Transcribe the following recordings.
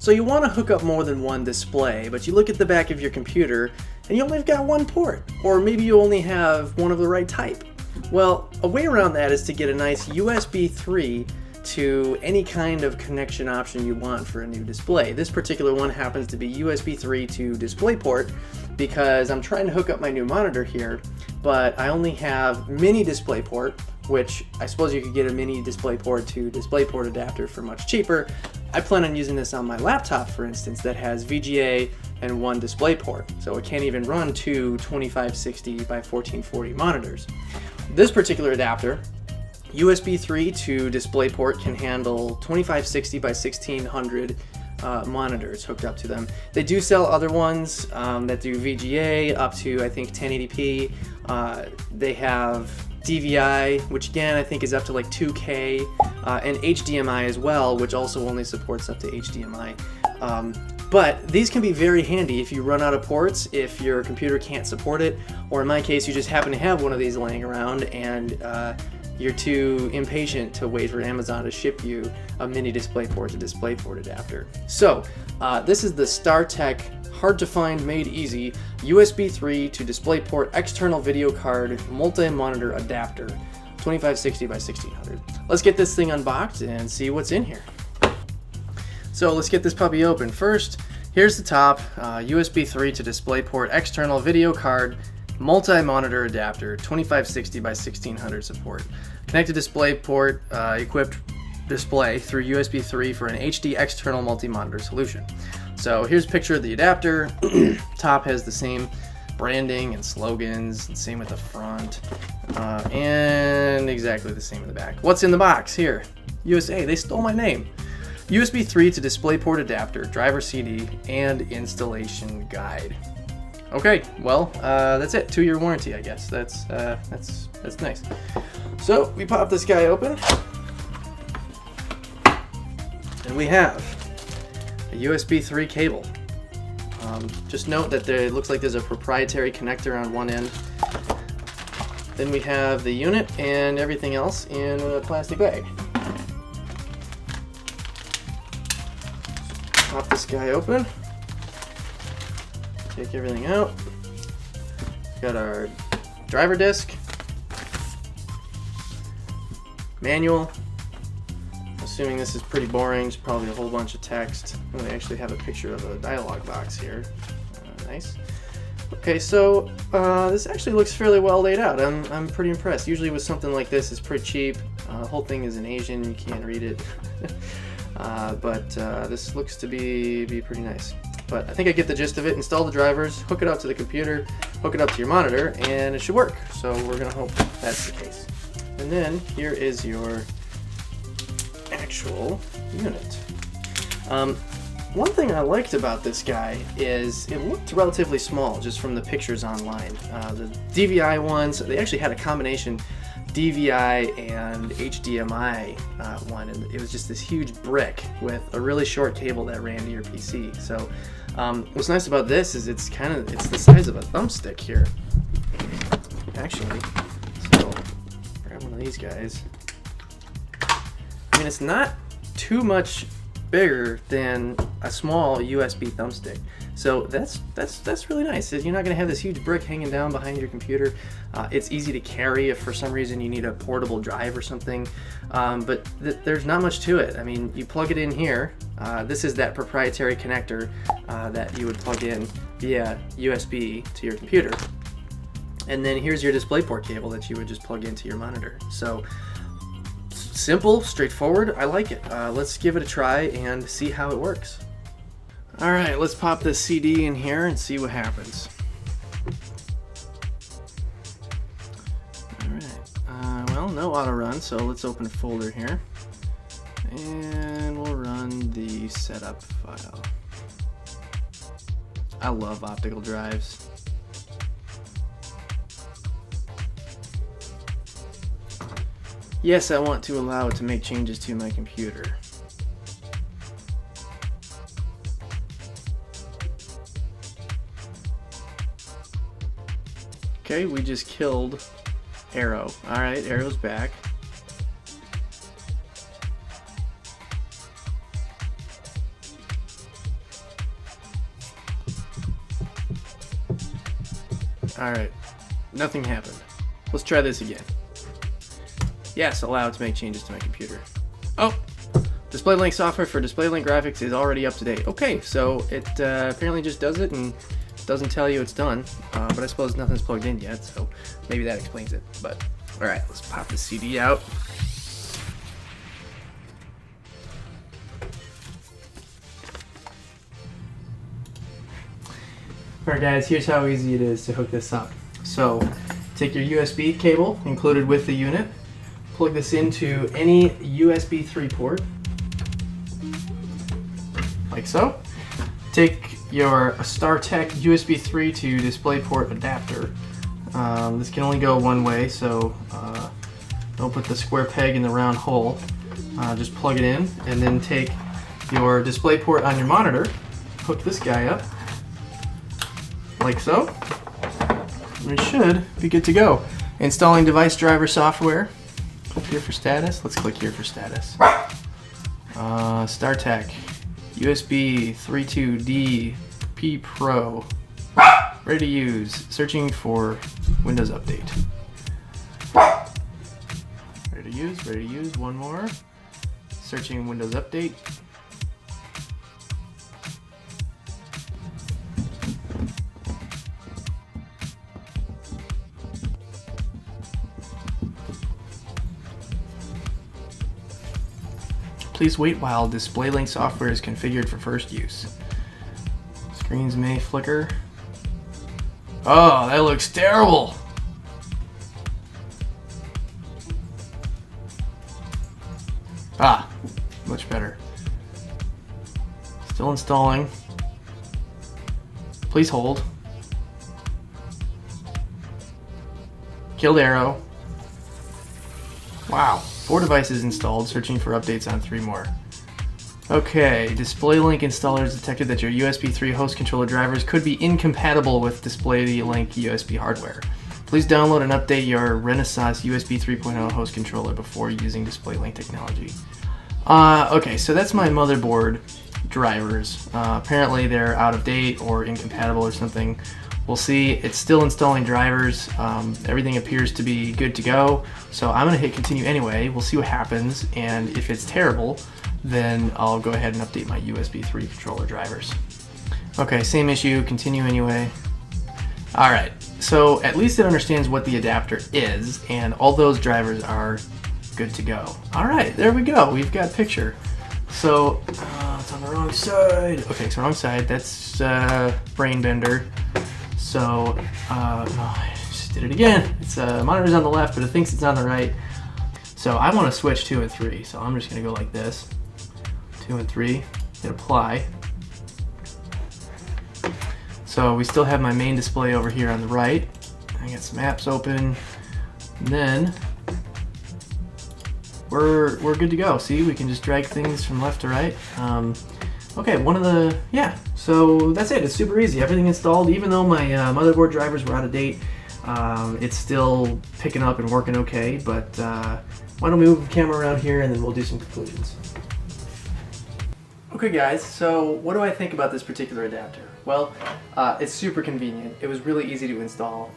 So you want to hook up more than one display, but you look at the back of your computer and you only have got one port, or maybe you only have one of the right type. Well, a way around that is to get a nice USB 3 to any kind of connection option you want for a new display. This particular one happens to be USB 3 to DisplayPort because I'm trying to hook up my new monitor here, but I only have mini DisplayPort, which I suppose you could get a mini DisplayPort to DisplayPort adapter for much cheaper. I plan on using this on my laptop, for instance, that has VGA and one DisplayPort, so it can't even run two 2560 by 1440 monitors. This particular adapter, USB 3 to DisplayPort, can handle 2560 by 1600 monitors hooked up to them. They do sell other ones that do VGA up to, I think, 1080p. They have DVI, which again I think is up to like 2K, and HDMI as well, which also only supports up to HDMI. But these can be very handy if you run out of ports, if your computer can't support it, or in my case you just happen to have one of these laying around and you're too impatient to wait for Amazon to ship you a mini DisplayPort to DisplayPort adapter. So this is the StarTech hard to find, made easy USB 3 to DisplayPort external video card multi-monitor adapter, 2560 by 1600. Let's get this thing unboxed and see what's in here. So let's get this puppy open. First, here's the top, USB 3 to DisplayPort external video card multi-monitor adapter, 2560 by 1600 support. Connected DisplayPort equipped display through USB 3 for an HD external multi-monitor solution. So here's a picture of the adapter. Top has the same branding and slogans, and same with the front, and exactly the same in the back. What's in the box here? USA, they stole my name. USB 3 to DisplayPort adapter, driver CD, and installation guide. Okay, well, that's it. 2-year warranty, I guess. That's nice. So we pop this guy open, and we have a USB 3 cable. Just note that it looks like there's a proprietary connector on one end. Then we have the unit and everything else in a plastic bag. Pop this guy open. Take everything out. Got our driver disc, manual. Assuming this is pretty boring, it's probably a whole bunch of text. We actually have a picture of a dialog box here. Nice. Okay, so this actually looks fairly well laid out. I'm pretty impressed. Usually with something like this, it's pretty cheap. The whole thing is in Asian, you can't read it. But this looks to be pretty nice. But I think I get the gist of it. Install the drivers, hook it up to the computer, hook it up to your monitor, and it should work. So we're gonna hope that's the case. And then here is your actual unit. One thing I liked about this guy is it looked relatively small just from the pictures online. The DVI ones, they actually had a combination DVI and HDMI one, and it was just this huge brick with a really short cable that ran to your PC. So what's nice about this is it's the size of a thumbstick here, actually. So grab one of these guys. I mean, it's not too much bigger than a small USB thumbstick, so that's really nice. You're not going to have this huge brick hanging down behind your computer. It's easy to carry if for some reason you need a portable drive or something, but there's not much to it. I mean, you plug it in here. This is that proprietary connector that you would plug in via USB to your computer, and then here's your DisplayPort cable that you would just plug into your monitor. So simple, straightforward. I like it. Let's give it a try and see how it works. Alright, let's pop this CD in here and see what happens. Alright, well, no auto run, so let's open a folder here. And we'll run the setup file. I love optical drives. Yes, I want to allow it to make changes to my computer. Okay, we just killed Arrow. Alright, Arrow's back. Alright, nothing happened. Let's try this again. Yes, allow it to make changes to my computer. Oh! Display Link software for Display Link graphics is already up to date. Okay, so it apparently just does it and doesn't tell you it's done. But I suppose nothing's plugged in yet, so maybe that explains it. But alright, let's pop the CD out. Alright guys, here's how easy it is to hook this up. So, take your USB cable included with the unit, plug this into any USB 3 port, like so. Take your StarTech USB 3 to DisplayPort adapter. This can only go one way, so don't put the square peg in the round hole. Just plug it in, and then take your DisplayPort on your monitor, hook this guy up, like so. And it should be good to go. Installing device driver software. Click here for status. Let's click here for status. StarTech USB 3.2D P Pro. Ready to use. Searching for Windows Update. Ready to use, ready to use. One more. Searching Windows Update. Please wait while Display Link software is configured for first use. Screens may flicker. Oh, that looks terrible! Ah, much better. Still installing. Please hold. Killed arrow. Wow. 4 devices installed, searching for updates on 3 more. Okay, Display Link installers detected that your USB 3 host controller drivers could be incompatible with Display Link USB hardware. Please download and update your Renaissance USB 3.0 host controller before using Display Link technology. Okay, so that's my motherboard drivers. Apparently they're out of date or incompatible or something. We'll see. It's still installing drivers. Everything appears to be good to go. So I'm going to hit continue anyway. We'll see what happens. And if it's terrible, then I'll go ahead and update my USB 3 controller drivers. Okay, same issue. Continue anyway. Alright, so at least it understands what the adapter is. And all those drivers are good to go. Alright, there we go. We've got picture. So, it's on the wrong side. Okay, it's the wrong side. That's brain bender. So, I just did it again. It's monitor's on the left, but it thinks it's on the right. So I want to switch 2 and 3. So I'm just going to go like this. 2 and 3. Hit apply. So we still have my main display over here on the right. I got some apps open. And then we're good to go. See, we can just drag things from left to right. Okay, so that's it. It's super easy. Everything installed, even though my motherboard drivers were out of date, it's still picking up and working okay. But why don't we move the camera around here and then we'll do some conclusions. Okay guys, so what do I think about this particular adapter? Well, it's super convenient. It was really easy to install.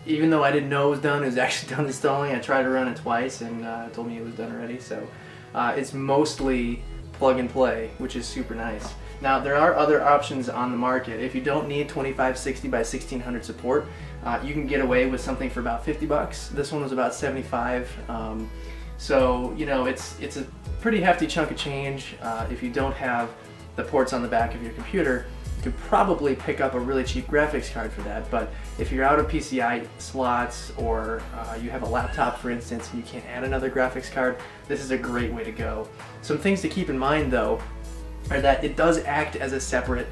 Even though I didn't know it was done, it was actually done installing. I tried to run it twice and it told me it was done already. So it's mostly plug and play, which is super nice. Now there are other options on the market. If you don't need 2560 by 1600 support, you can get away with something for about 50 bucks. This one was about 75. So you know it's a pretty hefty chunk of change. If you don't have the ports on the back of your computer, you could probably pick up a really cheap graphics card for that. But if you're out of PCI slots, or you have a laptop for instance and you can't add another graphics card, this is a great way to go. Some things to keep in mind though are that it does act as a separate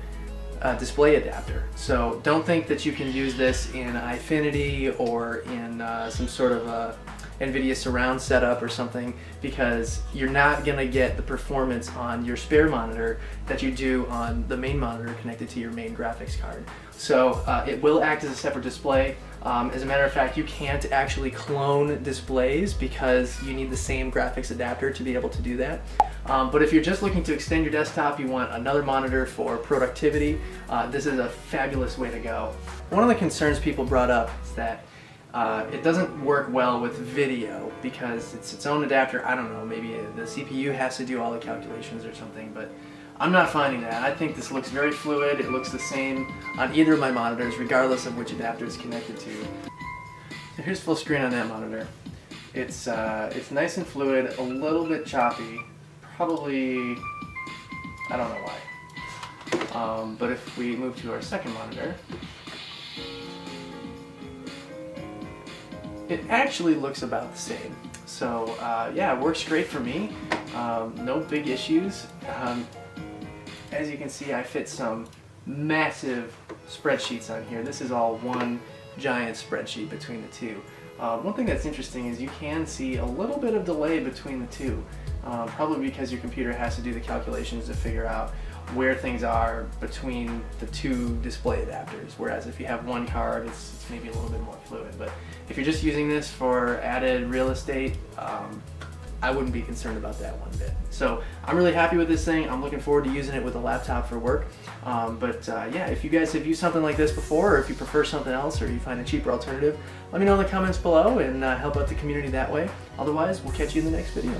display adapter. So don't think that you can use this in iFinity or in some sort of NVIDIA surround setup or something, because you're not going to get the performance on your spare monitor that you do on the main monitor connected to your main graphics card. So it will act as a separate display. As a matter of fact, you can't actually clone displays because you need the same graphics adapter to be able to do that. But if you're just looking to extend your desktop, you want another monitor for productivity, this is a fabulous way to go. One of the concerns people brought up is that it doesn't work well with video because it's its own adapter. I don't know, maybe the CPU has to do all the calculations or something, but I'm not finding that. I think this looks very fluid. It looks the same on either of my monitors, regardless of which adapter it's connected to. So here's full screen on that monitor. It's nice and fluid, a little bit choppy. Probably, I don't know why. But if we move to our second monitor, it actually looks about the same. So yeah, it works great for me. No big issues. As you can see, I fit some massive spreadsheets on here. This is all one giant spreadsheet between the two. One thing that's interesting is you can see a little bit of delay between the two, probably because your computer has to do the calculations to figure out where things are between the two display adapters, whereas if you have one card, it's maybe a little bit more fluid. But if you're just using this for added real estate, I wouldn't be concerned about that one bit. So I'm really happy with this thing. I'm looking forward to using it with a laptop for work. Yeah, if you guys have used something like this before, or if you prefer something else, or you find a cheaper alternative, let me know in the comments below and help out the community that way. Otherwise, we'll catch you in the next video.